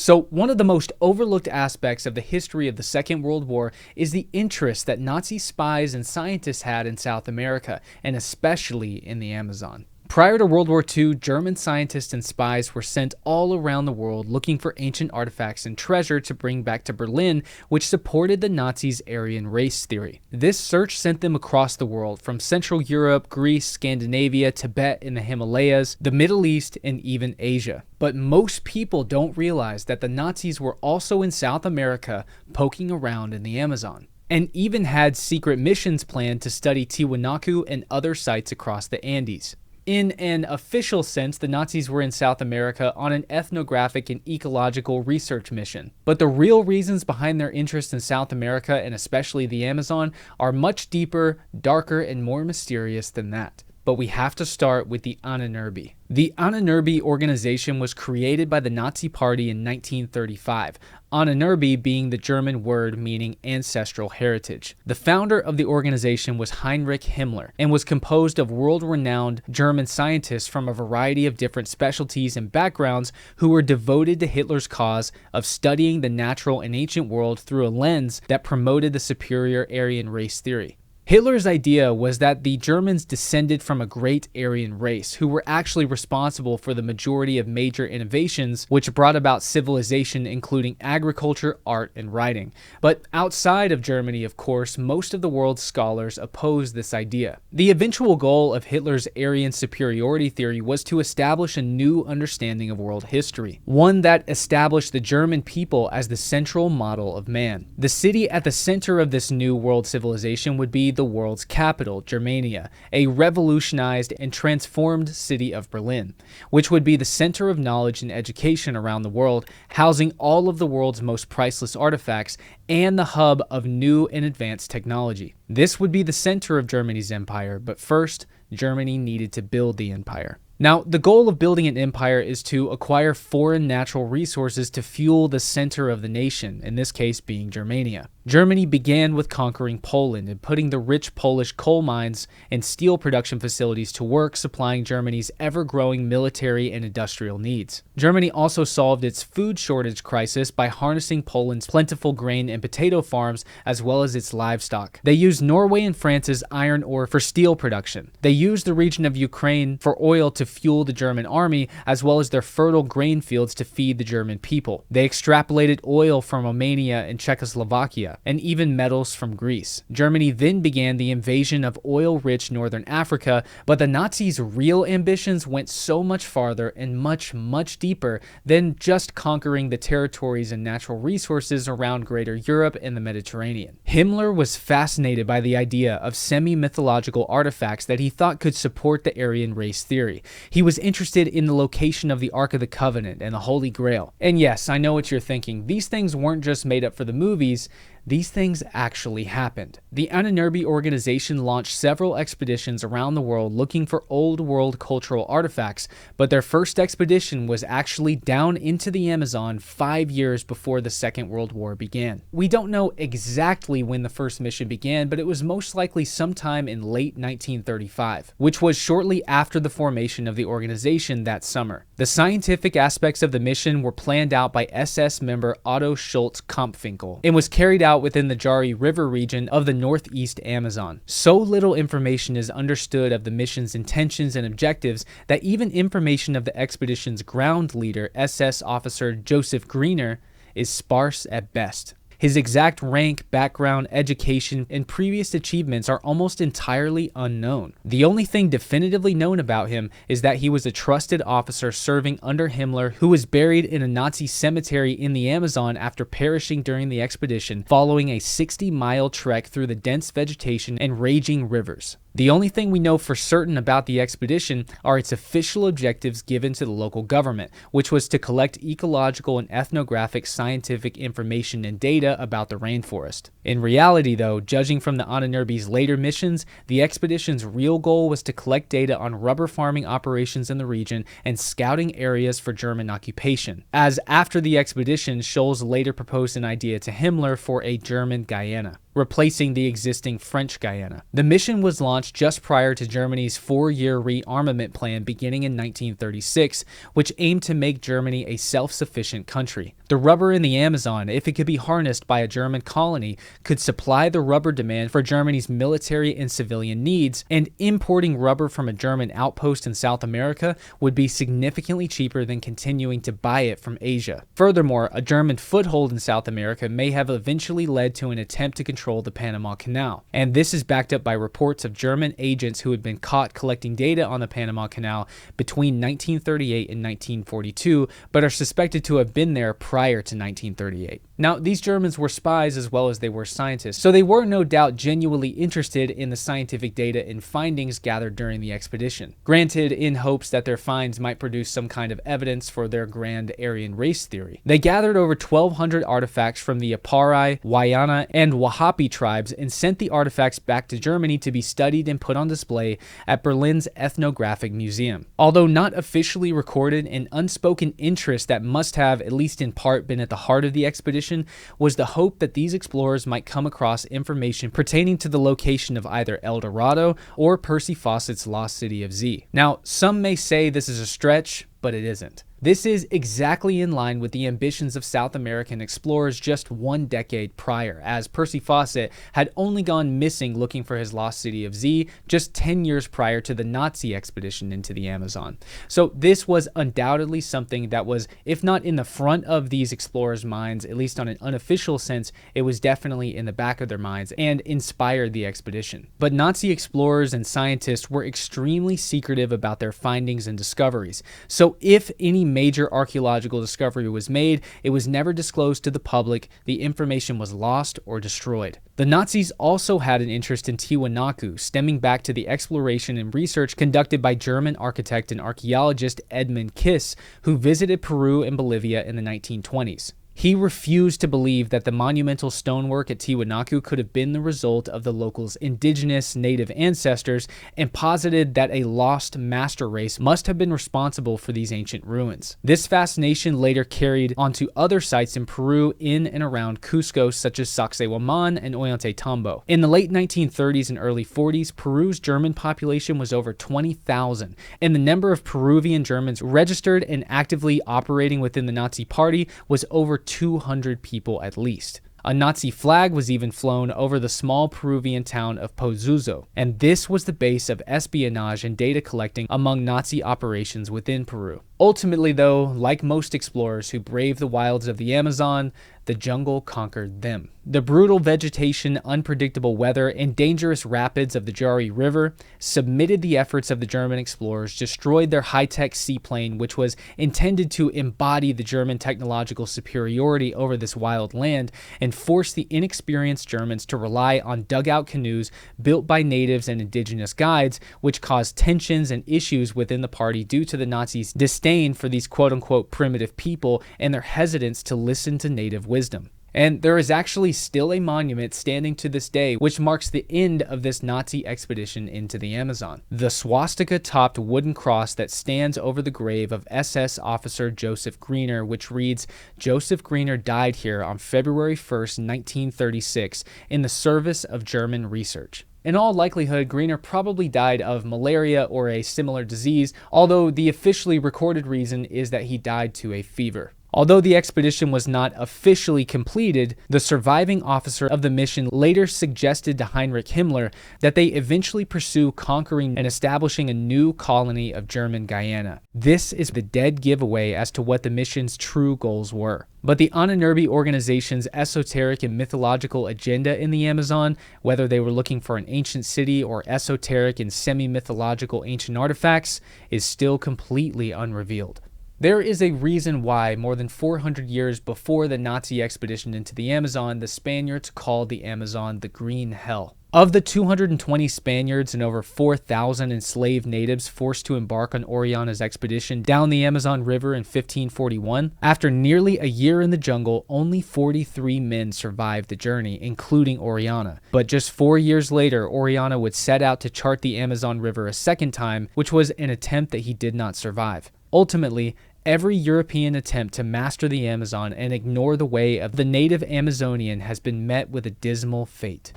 So, one of the most overlooked aspects of the history of the Second World War is the interest that Nazi spies and scientists had in South America, and especially in the Amazon. Prior to World War II, German scientists and spies were sent all around the world looking for ancient artifacts and treasure to bring back to Berlin, which supported the Nazis' Aryan race theory. This search sent them across the world, from Central Europe, Greece, Scandinavia, Tibet and the Himalayas, the Middle East, and even Asia. But most people don't realize that the Nazis were also in South America, poking around in the Amazon, and even had secret missions planned to study Tiwanaku and other sites across the Andes. In an official sense, the Nazis were in South America on an ethnographic and ecological research mission. But the real reasons behind their interest in South America, and especially the Amazon, are much deeper, darker, and more mysterious than that. But we have to start with the Ahnenerbe. The Ahnenerbe Organization was created by the Nazi Party in 1935, Ahnenerbe being the German word meaning ancestral heritage. The founder of the organization was Heinrich Himmler and was composed of world-renowned German scientists from a variety of different specialties and backgrounds who were devoted to Hitler's cause of studying the natural and ancient world through a lens that promoted the superior Aryan race theory. Hitler's idea was that the Germans descended from a great Aryan race who were actually responsible for the majority of major innovations which brought about civilization, including agriculture, art, and writing. But outside of Germany, of course, most of the world's scholars opposed this idea. The eventual goal of Hitler's Aryan superiority theory was to establish a new understanding of world history, one that established the German people as the central model of man. The city at the center of this new world civilization would be the world's capital, Germania, a revolutionized and transformed city of Berlin, which would be the center of knowledge and education around the world, housing all of the world's most priceless artifacts and the hub of new and advanced technology. This would be the center of Germany's empire, but first, Germany needed to build the empire. Now, the goal of building an empire is to acquire foreign natural resources to fuel the center of the nation, in this case being Germania. Germany began with conquering Poland and putting the rich Polish coal mines and steel production facilities to work, supplying Germany's ever-growing military and industrial needs. Germany also solved its food shortage crisis by harnessing Poland's plentiful grain and potato farms as well as its livestock. They used Norway and France's iron ore for steel production. They used the region of Ukraine for oil to fuel the German army, as well as their fertile grain fields to feed the German people. They extrapolated oil from Romania and Czechoslovakia, and even metals from Greece. Germany then began the invasion of oil-rich northern Africa, but the Nazis' real ambitions went so much farther and much, much deeper than just conquering the territories and natural resources around Greater Europe and the Mediterranean. Himmler was fascinated by the idea of semi-mythological artifacts that he thought could support the Aryan race theory. He was interested in the location of the Ark of the Covenant and the Holy Grail. And yes, I know what you're thinking. These things weren't just made up for the movies. These things actually happened. The Ahnenerbe Organization launched several expeditions around the world looking for old world cultural artifacts, but their first expedition was actually down into the Amazon 5 years before the Second World War began. We don't know exactly when the first mission began, but it was most likely sometime in late 1935, which was shortly after the formation of the organization that summer. The scientific aspects of the mission were planned out by SS member Otto Schultz-Kampfinkel and was carried out within the Jari River region of the northeast Amazon. So little information is understood of the mission's intentions and objectives that even information of the expedition's ground leader, SS officer Joseph Greener, is sparse at best. His exact rank, background, education, and previous achievements are almost entirely unknown. The only thing definitively known about him is that he was a trusted officer serving under Himmler who was buried in a Nazi cemetery in the Amazon after perishing during the expedition following a 60-mile trek through the dense vegetation and raging rivers. The only thing we know for certain about the expedition are its official objectives given to the local government, which was to collect ecological and ethnographic scientific information and data about the rainforest. In reality, though, judging from the Ahnenerbe's later missions, the expedition's real goal was to collect data on rubber farming operations in the region and scouting areas for German occupation, as after the expedition, Scholz later proposed an idea to Himmler for a German Guyana. replacing the existing French Guyana. The mission was launched just prior to Germany's 4-year rearmament plan beginning in 1936, which aimed to make Germany a self-sufficient country. The rubber in the Amazon, if it could be harnessed by a German colony, could supply the rubber demand for Germany's military and civilian needs, and importing rubber from a German outpost in South America would be significantly cheaper than continuing to buy it from Asia. Furthermore, a German foothold in South America may have eventually led to an attempt to control the Panama Canal, and this is backed up by reports of German agents who had been caught collecting data on the Panama Canal between 1938 and 1942, but are suspected to have been there prior to 1938. Now, these Germans were spies as well as they were scientists, so they were no doubt genuinely interested in the scientific data and findings gathered during the expedition. Granted, in hopes that their finds might produce some kind of evidence for their grand Aryan race theory. They gathered over 1,200 artifacts from the Aparai, Wayana, and Wahhapi tribes and sent the artifacts back to Germany to be studied and put on display at Berlin's Ethnographic Museum. Although not officially recorded, an unspoken interest that must have, at least in part, been at the heart of the expedition was the hope that these explorers might come across information pertaining to the location of either El Dorado or Percy Fawcett's lost city of Z. Now, some may say this is a stretch, but it isn't. This is exactly in line with the ambitions of South American explorers just 1 decade prior, as Percy Fawcett had only gone missing looking for his lost city of Z just 10 years prior to the Nazi expedition into the Amazon. So this was undoubtedly something that was, if not in the front of these explorers' minds, at least on an unofficial sense, it was definitely in the back of their minds and inspired the expedition. But Nazi explorers and scientists were extremely secretive about their findings and discoveries. So if any major archaeological discovery was made, it was never disclosed to the public, the information was lost or destroyed. The Nazis also had an interest in Tiwanaku, stemming back to the exploration and research conducted by German architect and archaeologist Edmund Kiss, who visited Peru and Bolivia in the 1920s. He refused to believe that the monumental stonework at Tiwanaku could have been the result of the locals' indigenous native ancestors and posited that a lost master race must have been responsible for these ancient ruins. This fascination later carried onto other sites in Peru in and around Cusco, such as Sacsayhuaman and Ollantaytambo. In the late 1930s and early 40s, Peru's German population was over 20,000, and the number of Peruvian Germans registered and actively operating within the Nazi Party was over 200 people at least. A Nazi flag was even flown over the small Peruvian town of Pozuzo, and this was the base of espionage and data collecting among Nazi operations within Peru. Ultimately, though, like most explorers who braved the wilds of the Amazon, the jungle conquered them. The brutal vegetation, unpredictable weather, and dangerous rapids of the Jari River submitted the efforts of the German explorers, destroyed their high-tech seaplane, which was intended to embody the German technological superiority over this wild land, and forced the inexperienced Germans to rely on dugout canoes built by natives and indigenous guides, which caused tensions and issues within the party due to the Nazis' disdain for these quote-unquote primitive people and their hesitance to listen to native wisdom. And there is actually still a monument standing to this day which marks the end of this Nazi expedition into the Amazon. The swastika-topped wooden cross that stands over the grave of SS officer Joseph Greener, which reads, "Joseph Greener died here on February 1st, 1936, in the service of German research." In all likelihood, Greener probably died of malaria or a similar disease, although the officially recorded reason is that he died to a fever. Although the expedition was not officially completed, the surviving officer of the mission later suggested to Heinrich Himmler that they eventually pursue conquering and establishing a new colony of German Guyana. This is the dead giveaway as to what the mission's true goals were. But the Ahnenerbe Organization's esoteric and mythological agenda in the Amazon, whether they were looking for an ancient city or esoteric and semi-mythological ancient artifacts, is still completely unrevealed. There is a reason why, more than 400 years before the Nazi expedition into the Amazon, the Spaniards called the Amazon the Green Hell. Of the 220 Spaniards and over 4,000 enslaved natives forced to embark on Orellana's expedition down the Amazon River in 1541, after nearly a year in the jungle, only 43 men survived the journey, including Orellana. But just 4 years later, Orellana would set out to chart the Amazon River a second time, which was an attempt that he did not survive. Ultimately, Every European attempt to master the Amazon and ignore the way of the native Amazonian has been met with a dismal fate.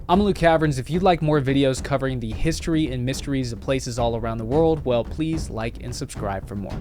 I'm Luke Caverns. If you'd like more videos covering the history and mysteries of places all around the world, well, please like and subscribe for more.